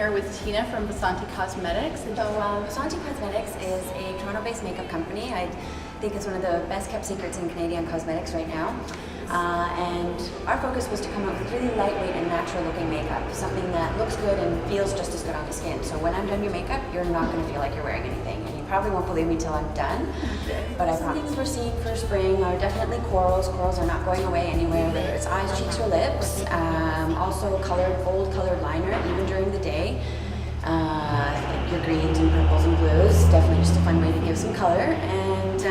here with Tina from Vasanti Cosmetics. So Vasanti Cosmetics is a Toronto-based makeup company. I think it's one of the best kept secrets in Canadian cosmetics right now. And our focus was to come up with really lightweight and natural looking makeup, something that looks good and feels just as good on the skin. So when I'm done your makeup, you're not going to feel like you're wearing anything, and you probably won't believe me till I'm done. But I promise. Things we're seeing for spring are definitely corals. Corals are not going away anywhere, whether it's eyes, cheeks, or lips. Also bold colored liner, even during the day. Your greens and purples and blues, definitely just a fun way to give some color. And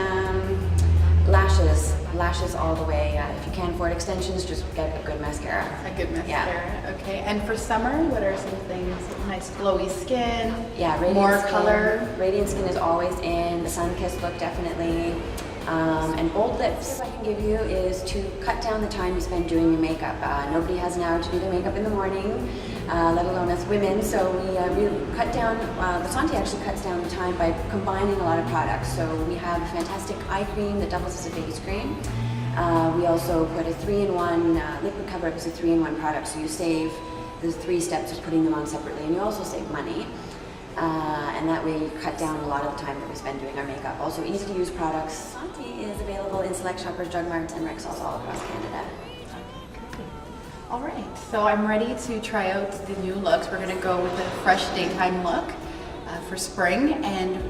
lashes all the way. If you can't afford extensions, just get a good mascara. A good mascara, yeah. Okay. And for summer, what are some things? Nice glowy skin, yeah, radiant more skin. color. Radiant skin is always in. The sun-kissed look, definitely. And bold lips. What I can give you is to cut down the time you spend doing your makeup. Nobody has an hour to do their makeup in the morning, let alone us women, so we cut down, Vasanti actually cuts down the time by combining a lot of products. So we have a fantastic eye cream that doubles as a face cream. We also put a 3-in-1, liquid cover-up is a 3-in-1 product, so you save the 3 steps of putting them on separately, and you also save money. And that way you cut down a lot of the time that we spend doing our makeup. Also easy to use products. Vasanti is available in select Shoppers, Drug Marts, and Rexalls all across Canada. All right, so I'm ready to try out the new looks. We're going to go with a fresh daytime look for spring, and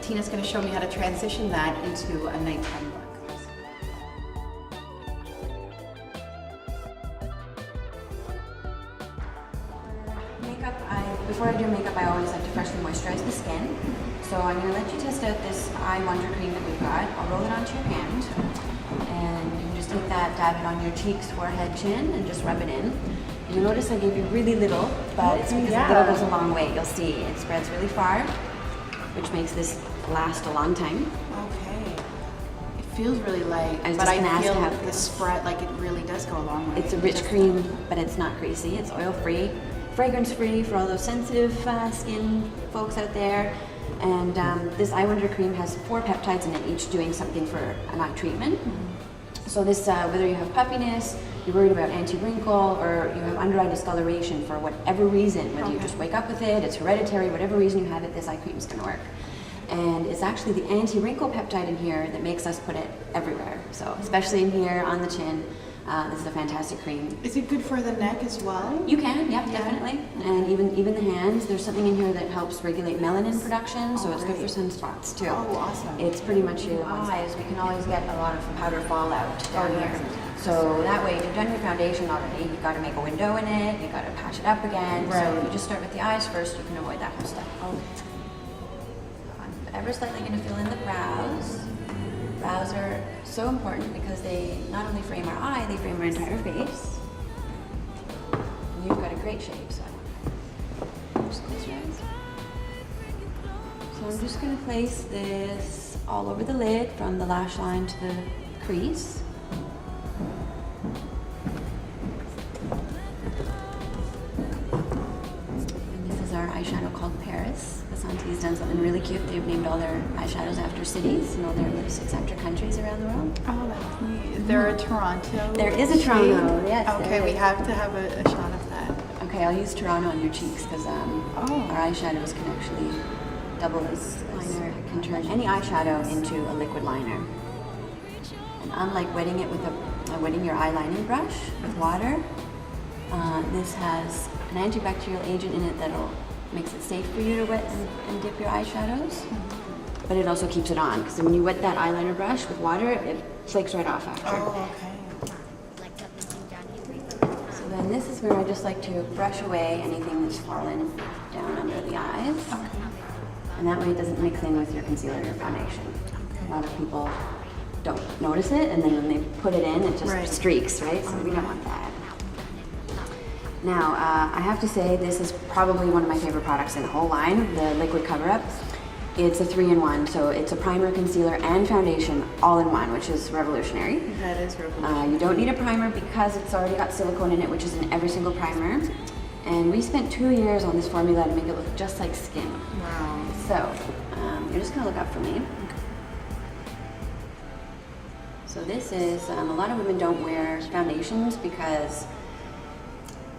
Tina's going to show me how to transition that into a nighttime look. Before I do makeup, I always like to freshly moisturize the skin. So I'm going to let you test out this Eye Wonder Cream that we've got. I'll roll it onto your hand, and you can just take that, dab it on your cheeks, forehead, chin, and just rub it in. You'll notice I gave you really little, but it's because a little goes a long way. You'll see it spreads really far, which makes this last a long time. Okay. It feels really light, but I feel the spread, like it really does go a long way. It's a rich cream, but it's not greasy. It's oil-free, fragrance-free for all those sensitive skin folks out there. And this Eye Wonder Cream has 4 peptides in it, each doing something for an eye treatment. So this, whether you have puffiness, you're worried about anti-wrinkle, or you have under-eye discoloration for whatever reason, whether you just wake up with it, it's hereditary, whatever reason you have it, this eye cream is going to work. And it's actually the anti-wrinkle peptide in here that makes us put it everywhere. So especially in here, on the chin, this is a fantastic cream. Is it good for the neck as well? You can, yeah, definitely. And even the hands, there's something in here that helps regulate melanin production, so it's good for sunspots too. Oh, awesome. It's pretty much your eyes. We can always get a lot of powder fallout down here. So that way, if you've done your foundation already, you've got to make a window in it, you've got to patch it up again. Right. So if you just start with the eyes first, you can avoid that whole stuff. Okay. I'm ever slightly going to fill in the brows. Brows are so important because they not only frame our eye, they frame our entire face. And you've got a great shape, so just close your eyes. So I'm just going to place this all over the lid from the lash line to the crease. And this is our eyeshadow called Paris. Vasanti has done something really cute. They've named all their eyeshadows after cities and all their lipsticks after countries around the world. Oh, that's neat. Is there a Toronto? There is a Toronto, yes. Okay, we have to have a shot of that. Okay, I'll use Toronto on your cheeks because our eyeshadows can actually double as liner. It can turn any eyeshadow into a liquid liner. And unlike wetting it with wetting your eye lining brush with water, this has an antibacterial agent in it that'll makes it safe for you to wet and dip your eyeshadows, but it also keeps it on because when you wet that eyeliner brush with water, it flakes right off after. Oh, okay. So then this is where I just like to brush away anything that's fallen down under the eyes, and that way it doesn't mix in with your concealer or your foundation. A lot of people don't notice it, and then when they put it in, it just streaks, right? So we don't want that. Now, I have to say this is probably one of my favorite products in the whole line, the liquid cover-up. It's a 3-in-1, so it's a primer, concealer, and foundation all in one, which is revolutionary. That is revolutionary. You don't need a primer because it's already got silicone in it, which is in every single primer. And we spent 2 years on this formula to make it look just like skin. Wow. So, you're just gonna look up for me. So this is, a lot of women don't wear foundations because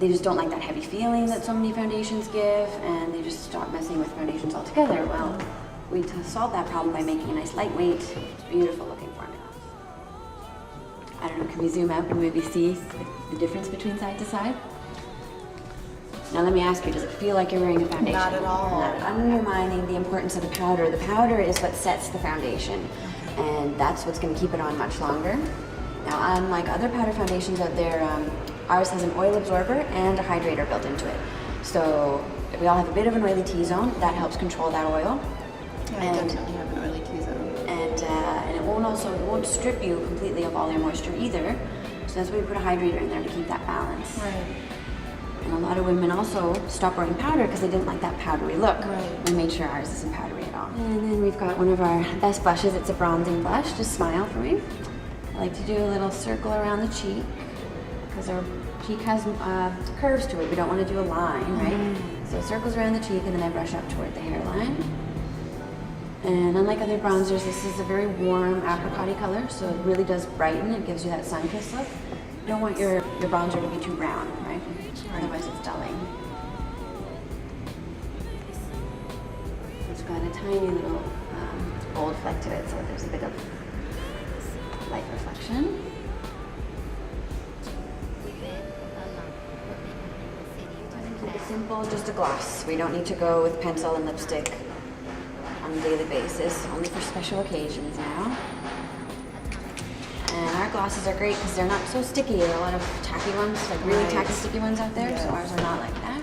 they just don't like that heavy feeling that so many foundations give, and they just stop messing with foundations altogether. Well, we solved that problem by making a nice lightweight, beautiful looking formula. I don't know, can we zoom out and maybe see the difference between side to side? Now let me ask you, does it feel like you're wearing a foundation? Not at all. Not undermining the importance of the powder. The powder is what sets the foundation, and that's what's going to keep it on much longer. Now, unlike other powder foundations out there, ours has an oil absorber and a hydrator built into it. So we all have a bit of an oily T-zone. That helps control that oil. Yeah, I definitely have an oily T-zone. And it won't strip you completely of all your moisture either. So that's why we put a hydrator in there to keep that balance. Right. And a lot of women also stop wearing powder because they didn't like that powdery look. Right. We made sure ours isn't powdery at all. And then we've got one of our best blushes. It's a bronzing blush. Just smile for me. I like to do a little circle around the cheek because our cheek has curves to it. We don't want to do a line, right? So circles around the cheek, and then I brush up toward the hairline. And unlike other bronzers, this is a very warm apricot-y color, so it really does brighten. It gives you that sun-kissed look. You don't want your bronzer to be too brown, right? Otherwise it's dulling. It's got a tiny little gold fleck to it, so there's a bit of light reflection. Keep it simple, just a gloss. We don't need to go with pencil and lipstick on a daily basis, only for special occasions now. And our glosses are great because they're not so sticky. There are a lot of tacky ones, like really tacky sticky ones out there, so ours are not like that.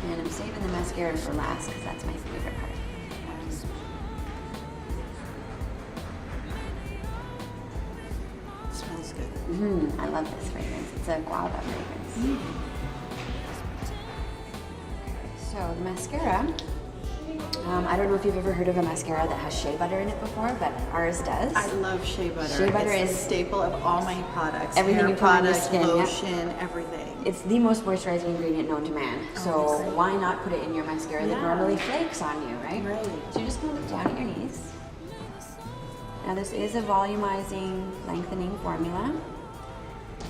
And I'm saving the mascara for last because that's my favorite part. It smells good. I love this fragrance. It's a guava fragrance. So the mascara, I don't know if you've ever heard of a mascara that has shea butter in it before, but ours does. I love shea butter. Shea butter it's is a staple of all my products. Everything hair you put on your products, skin, lotion, everything. It's the most moisturizing ingredient known to man. So why not put it in your mascara that normally flakes on you, right? Right. So you're just going to look down at your knees. Now this is a volumizing, lengthening formula.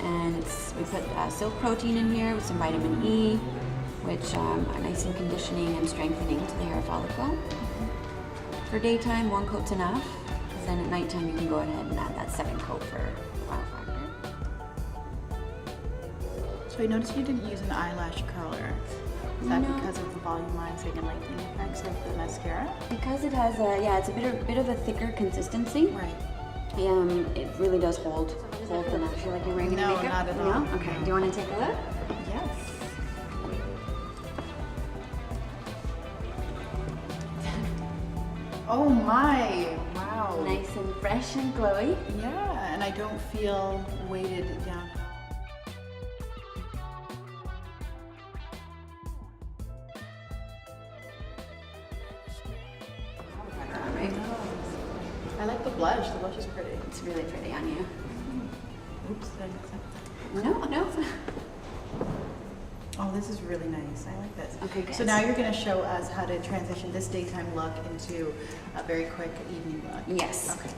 And we put silk protein in here with some vitamin E, which are nice and conditioning and strengthening to the hair follicle. For daytime, 1 coat's enough, because then at nighttime you can go ahead and add that 2nd coat for wow factor. So I noticed you didn't use an eyelash curler. Is that because of the volumizing and lightening effects of the mascara? Because it has it's a bit of a thicker consistency. Right. It really does hold the I feel like you're wearing No, makeup. not at all. No? Okay. Do you want to take a look? Yes. Oh my! Wow. Nice and fresh and glowy. Yeah, and I don't feel weighted down. I like the blush. The blush is pretty. It's really pretty on you. Oops, did I mix up? No. Oh, this is really nice. I like this. Okay, good. So now you're going to show us how to transition this daytime look into a very quick evening look. Yes. Okay.